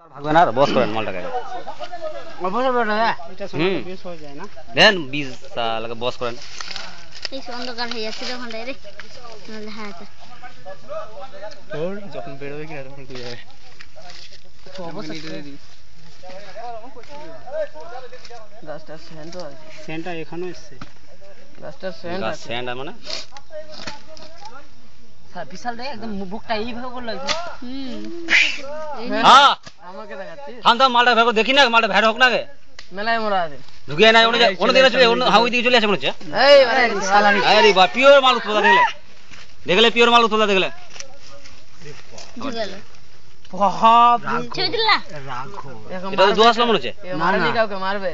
ভাগবে না আর বস করেন মালটাকে দেন 20 লাগে বস করেন। এই অন্ধকার হয়ে যাচ্ছে তখন রে হ্যাঁ তোর যখন বেরোবে কিনা তখন তুই যাবে গাছটার সেন্টও আছে। সেন্টটা এখানেও এসছে। গাছটার সেন্ট আছে। সেন্ট মানে বিশাল দেখ একদম বুকটা এইভাবে করলো হ্যাঁ আমাকে দেখাচ্ছিস থাম থাম মালটা ভেবে দেখি না মালটা ভেড় হোক না গে মেলায় মোড়া আছে ঢুকিয়ে নাই অন্য দিকে চলে ওই দিকে চলে আসে মনে হচ্ছে। এই সালামি আরে বাহ পিওর মাল উৎপাদন দেখলে দেখলে পিওর মাল উৎপাদন দেখলে গেল বাপ ছেড়ে দিলা রাখো এটা তো দোয়া আসলো মনে হচ্ছে। মারবি কাউকে মারবে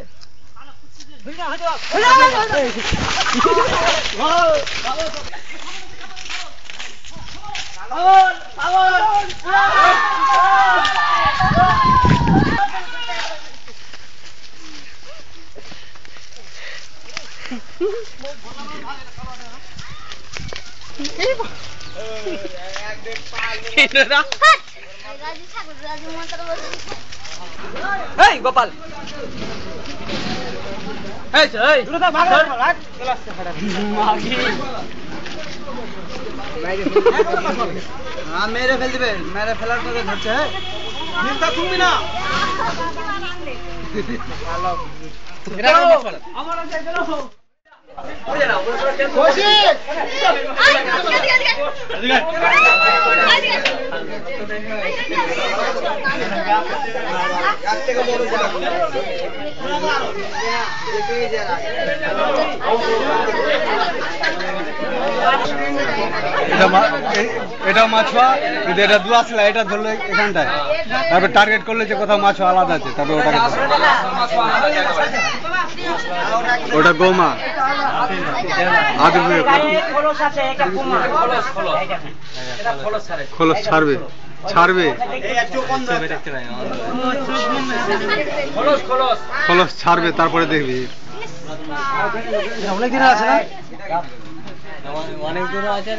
এই গোপাল এই এই মেরে ফেল দিবে মেরে ফেলার পরে ধরছে চিন্তা তুমি না আমার আছে গেল এটা মাছুয়া যদি এটা দু আসলে এটা ধরলো এখানটায় তারপর টার্গেট করলে যে কোথাও মাছ আলাদা আছে তারপর ওটাকে ওটা গোমা খোলস ছাড়বে ছাড়বে খোলস ছাড়বে তারপরে দেখবি অনেক দিন আছে না অনেক দূর আছে